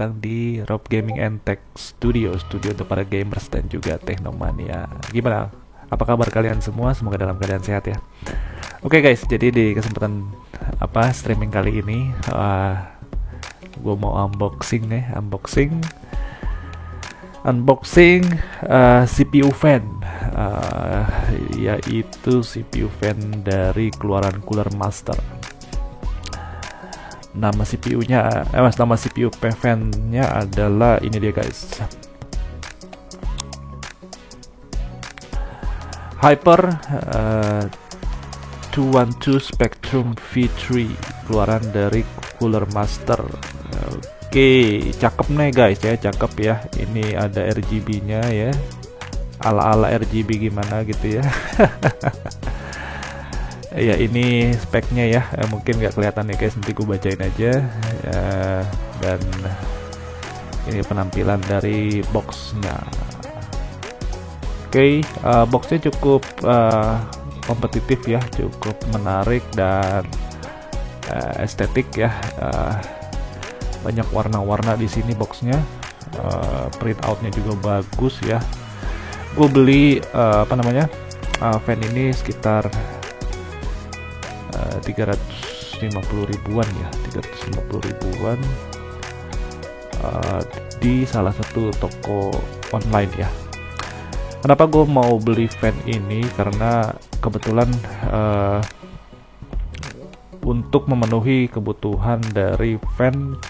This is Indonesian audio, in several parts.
datang di Rob Gaming and Tech Studio untuk para gamers dan juga teknomania. Gimana? Apa kabar kalian semua? Semoga dalam keadaan sehat ya. Oke guys, jadi di kesempatan streaming kali ini gue mau unboxing CPU fan, yaitu CPU fan dari keluaran Cooler Master. Nama CPU-nya, nama CPU fan-nya adalah ini dia guys, Hyper 212 Spectrum V3, keluaran dari Cooler Master. Oke, cakep nih guys ya, cakep ya. Ini ada RGB-nya ya, ala-ala RGB gimana gitu ya. Ya ini speknya ya, mungkin nggak kelihatan ya guys, nanti gue bacain aja ya. Dan ini penampilan dari boxnya. Oke, boxnya cukup kompetitif ya, cukup menarik dan estetik ya. Banyak warna-warna di sini boxnya, print outnya juga bagus ya. Gue beli fan ini sekitar 350 ribuan ya, 350 ribuan di salah satu toko online ya. Kenapa gue mau beli fan ini? Karena kebetulan untuk memenuhi kebutuhan dari fan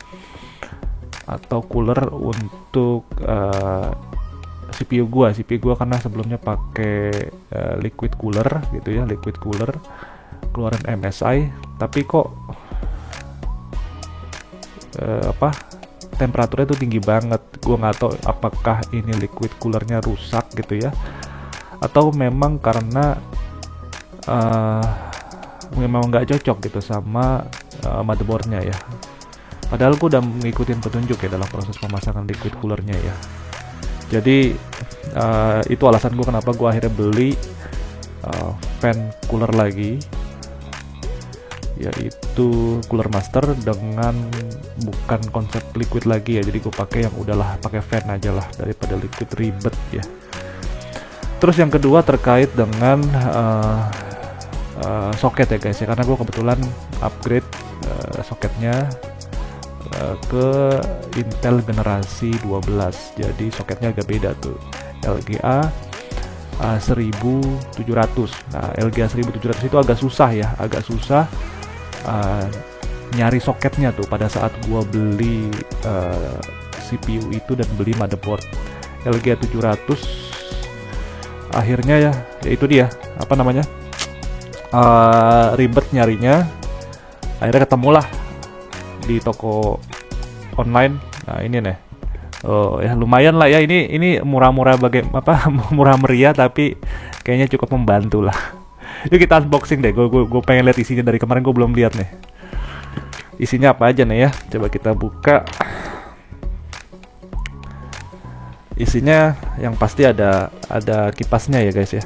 atau cooler untuk CPU gua karena sebelumnya pakai liquid cooler gitu ya, liquid cooler keluaran MSI, tapi kok temperaturnya tuh tinggi banget. Gua nggak tahu apakah ini liquid coolernya rusak gitu ya, atau memang karena memang nggak cocok gitu sama motherboardnya ya. Padahal gue udah mengikutin petunjuk ya dalam proses pemasangan liquid coolernya ya. Jadi itu alasan gue kenapa gue akhirnya beli fan cooler lagi, yaitu Cooler Master dengan bukan konsep liquid lagi ya. Jadi gue pakai yang udahlah pakai fan aja lah daripada liquid, ribet ya. Terus yang kedua terkait dengan soket ya guys ya, karena gue kebetulan upgrade soketnya ke Intel generasi 12, jadi soketnya agak beda tuh, LGA 1700. Nah LGA 1700 itu agak susah ya, nyari soketnya tuh pada saat gua beli CPU itu dan beli motherboard LGA 700. Akhirnya ya itu dia ribet nyarinya. Akhirnya ketemulah di toko online. Nah ini nih, ya lumayan lah ya, ini murah-murah murah meriah, tapi kayaknya cukup membantu lah. Yuk kita unboxing deh, gue pengen lihat isinya, dari kemarin gue belum lihat nih isinya apa aja nih ya. Coba kita buka. Isinya yang pasti ada kipasnya ya guys ya,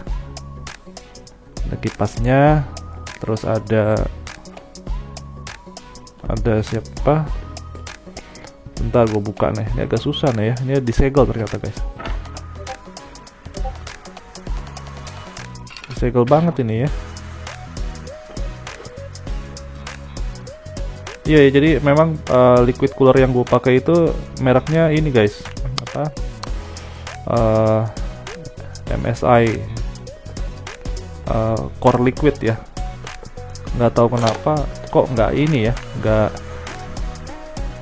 ada kipasnya, terus ada siapa, bentar gue buka nih, ini agak susah nih ya, ini disegel ternyata guys, disegel banget ini ya. Iya ya, jadi memang liquid cooler yang gue pakai itu mereknya ini guys, MSI Core Liquid ya. Nggak tahu kenapa kok nggak ini ya, nggak,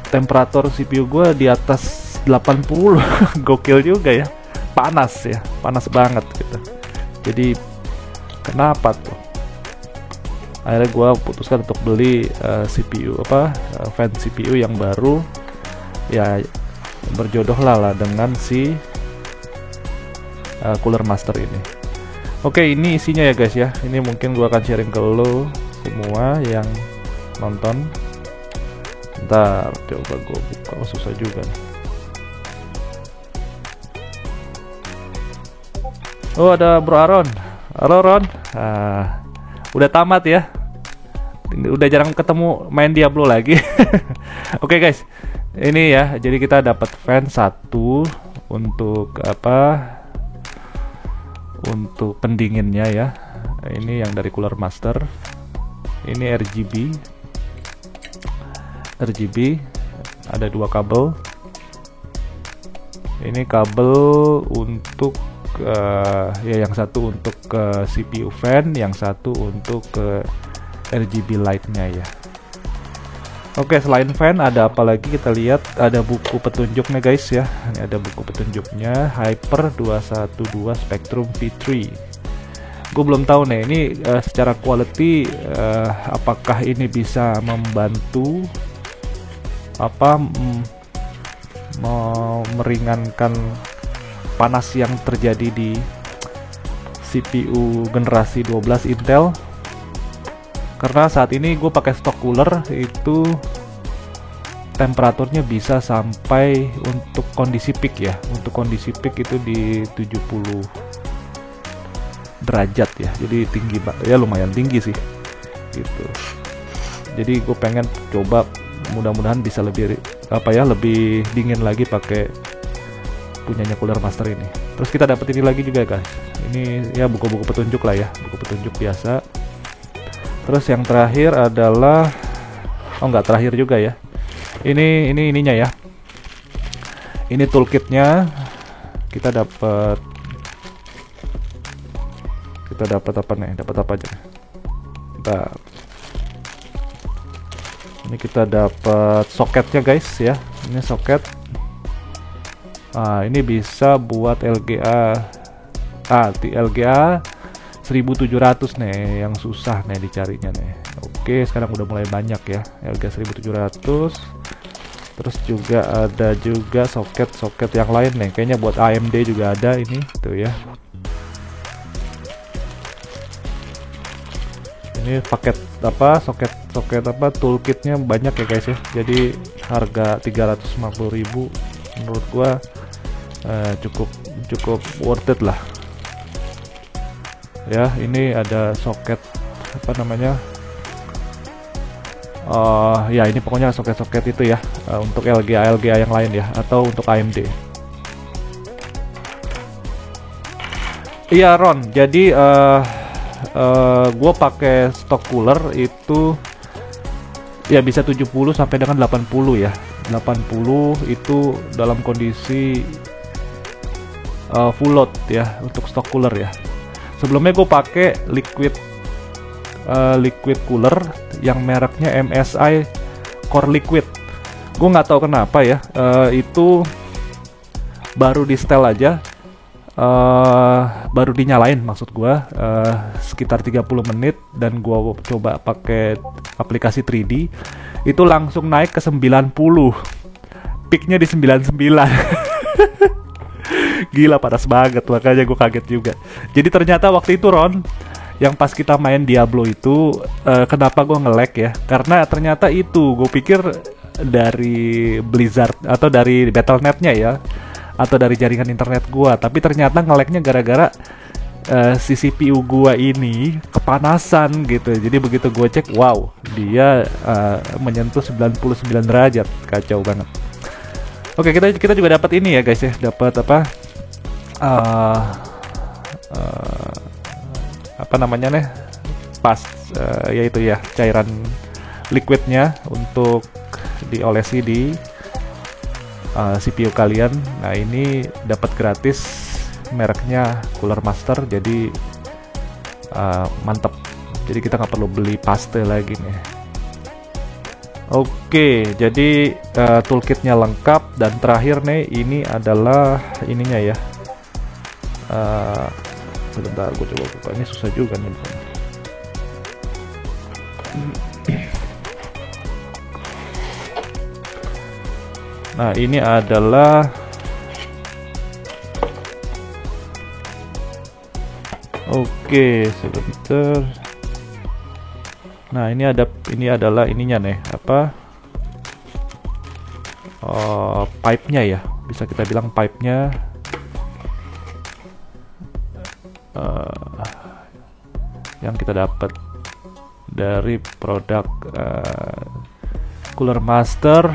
temperatur CPU gue di atas 80. Gokil juga ya, panas banget gitu. Jadi kenapa tuh, akhirnya gue putuskan untuk beli CPU fan CPU yang baru ya, berjodoh lah dengan si Cooler Master ini. Oke, ini isinya ya guys ya, ini mungkin gue akan sharing ke lo semua yang nonton. Bentar, coba gue buka. Susah juga nih. Oh ada Bro Aaron. Halo Ron. Udah tamat ya udah jarang ketemu main Diablo lagi. Oke guys, ini ya, jadi kita dapat fan satu untuk apa, untuk pendinginnya ya. Ini yang dari Cooler Master, ini RGB ada 2 kabel. Ini kabel untuk ya, yang satu untuk ke CPU fan, yang satu untuk ke RGB lightnya ya. Oke, selain fan ada apa lagi? Kita lihat ada buku petunjuknya guys ya. Ini ada buku petunjuknya, Hyper 212 Spectrum V3. Gue belum tahu nih ini secara quality apakah ini bisa membantu apa meringankan panas yang terjadi di CPU generasi 12 Intel. Karena saat ini gue pakai stock cooler itu temperaturnya bisa sampai untuk kondisi peak ya. Untuk kondisi peak itu di 70 derajat ya. Jadi tinggi ya, lumayan tinggi sih gitu. Jadi gue pengen coba, mudah-mudahan bisa lebih apa ya, lebih dingin lagi pakai punyanya Cooler Master ini. Terus kita dapat ini lagi juga guys. Ini ya buku-buku petunjuk lah ya, buku petunjuk biasa. Terus yang terakhir adalah, oh nggak terakhir juga ya. Ininya ya. Ini toolkitnya. Kita dapat apa nih? Dapat apa aja? Bentar. Ini kita dapat soketnya guys ya. Ini soket. Ini bisa buat LGA. LGA 1700 nih, yang susah nih dicarinya nih. Oke, sekarang udah mulai banyak ya LGA 1700. Terus juga ada juga soket yang lain nih. Kayaknya buat AMD juga ada ini tuh ya. Ini paket apa, soket apa, toolkitnya banyak ya guys ya. Jadi harga 350.000 menurut gua cukup worth it lah ya. Ini ada soket apa namanya, ya ini pokoknya soket itu ya, untuk LGA yang lain ya, atau untuk AMD. Iya Ron, jadi gue pakai stock cooler itu ya bisa 70 sampai dengan 80 ya. 80 itu dalam kondisi full load ya untuk stock cooler ya. Sebelumnya gue pakai liquid cooler yang mereknya MSI Core Liquid. Gue nggak tahu kenapa ya, itu baru di setel aja, baru dinyalain maksud gua, sekitar 30 menit, dan gua coba pakai aplikasi 3D itu langsung naik ke 90, peaknya di 99. Gila, panas banget, makanya gue kaget juga. Jadi ternyata waktu itu Ron, yang pas kita main Diablo itu, kenapa gue nge-lag ya, karena ternyata itu gue pikir dari Blizzard atau dari Battle.net-nya ya, atau dari jaringan internet gua, tapi ternyata nge-lag-nya gara-gara si CPU gua ini kepanasan gitu. Jadi begitu gua cek, wow, dia menyentuh 99 derajat, kacau banget. Oke, kita juga dapat ini ya guys ya, dapat apa, apa namanya nih, yaitu ya cairan liquidnya untuk diolesi di CPU kalian. Nah, ini dapat gratis, mereknya Cooler Master, jadi mantap. Jadi kita nggak perlu beli paste lagi nih. Oke, jadi toolkitnya lengkap, dan terakhir nih ini adalah ininya ya. Sebentar, gue coba buka, ini susah juga nih. Nah, ini adalah sebentar. Nah, ini adalah ininya nih, apa? Pipe-nya ya. Bisa kita bilang pipe-nya. Yang kita dapat dari produk Cooler Master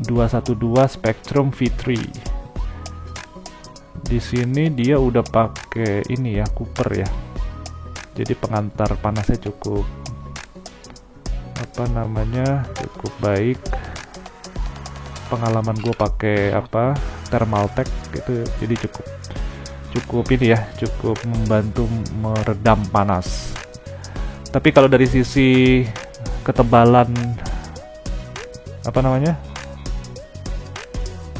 212 Spectrum V3. Di sini dia udah pakai ini ya, Cooper ya. Jadi pengantar panasnya cukup cukup baik. Pengalaman gue pakai Thermaltake gitu, jadi cukup ini ya, cukup membantu meredam panas. Tapi kalau dari sisi ketebalan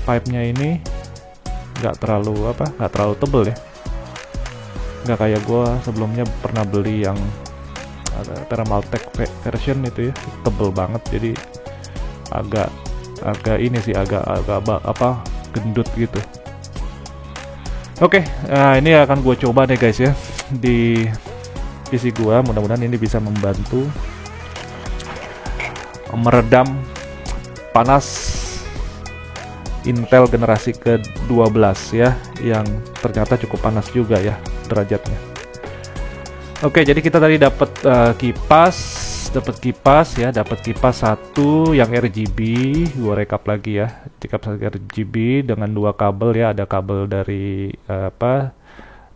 pipe-nya ini nggak terlalu tebel ya, nggak kayak gue sebelumnya pernah beli yang Thermaltake version itu ya, tebel banget, jadi agak ini sih, agak gendut gitu. Oke, ini akan gue coba deh guys ya di PC gue, mudah-mudahan ini bisa membantu meredam panas Intel generasi ke-12 ya, yang ternyata cukup panas juga ya derajatnya. Oke, jadi kita tadi dapat kipas satu yang RGB. Gua rekap lagi ya, kipas RGB dengan 2 kabel ya, ada kabel dari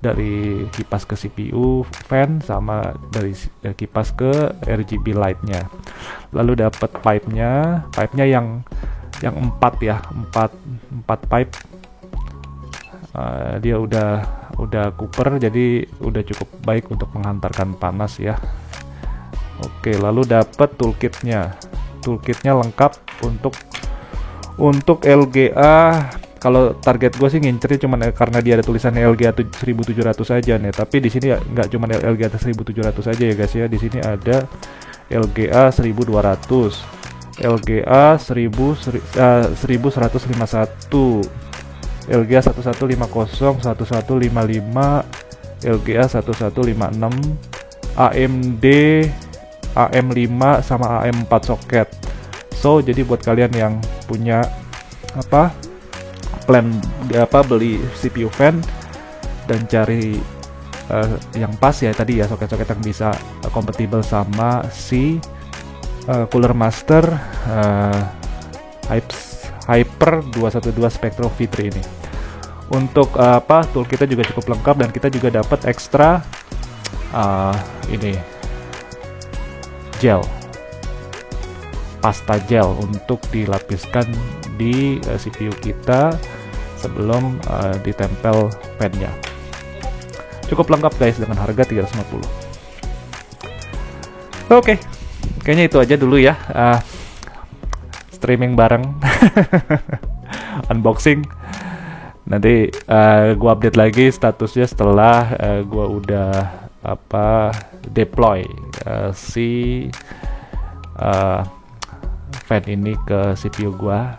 dari kipas ke CPU fan, sama dari kipas ke RGB lightnya. Lalu dapat pipe-nya yang 4 ya, 4 pipe. Dia udah Cooper, jadi udah cukup baik untuk menghantarkan panas ya. Oke, lalu dapat toolkitnya lengkap untuk LGA. Kalau target gue sih ngincernya cuman karena dia ada tulisannya LGA 1700 aja nih, tapi di sini nggak cuma LGA 1700 aja ya guys ya. Di sini ada LGA 1200, LGA 1151, LGA 1150, 1155, LGA 1156, AMD AM5 sama AM4 soket. So jadi buat kalian yang punya plan beli CPU fan dan cari yang pas ya tadi ya, soket-soket yang bisa kompatibel sama si Cooler Master Hyper 212 Spectrum V3 ini. Untuk toolkitnya juga cukup lengkap, dan kita juga dapat ekstra ini pasta gel untuk dilapiskan di CPU kita sebelum ditempel fan-nya. Cukup lengkap guys dengan harga 350. Oke, kayaknya itu aja dulu ya, streaming bareng unboxing. Nanti gua update lagi statusnya setelah gua udah deploy si fan ini ke CPU gua,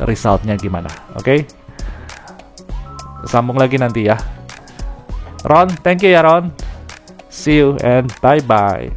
resultnya gimana. Oke, sambung lagi nanti ya. Ron, thank you ya Ron. See you and bye bye.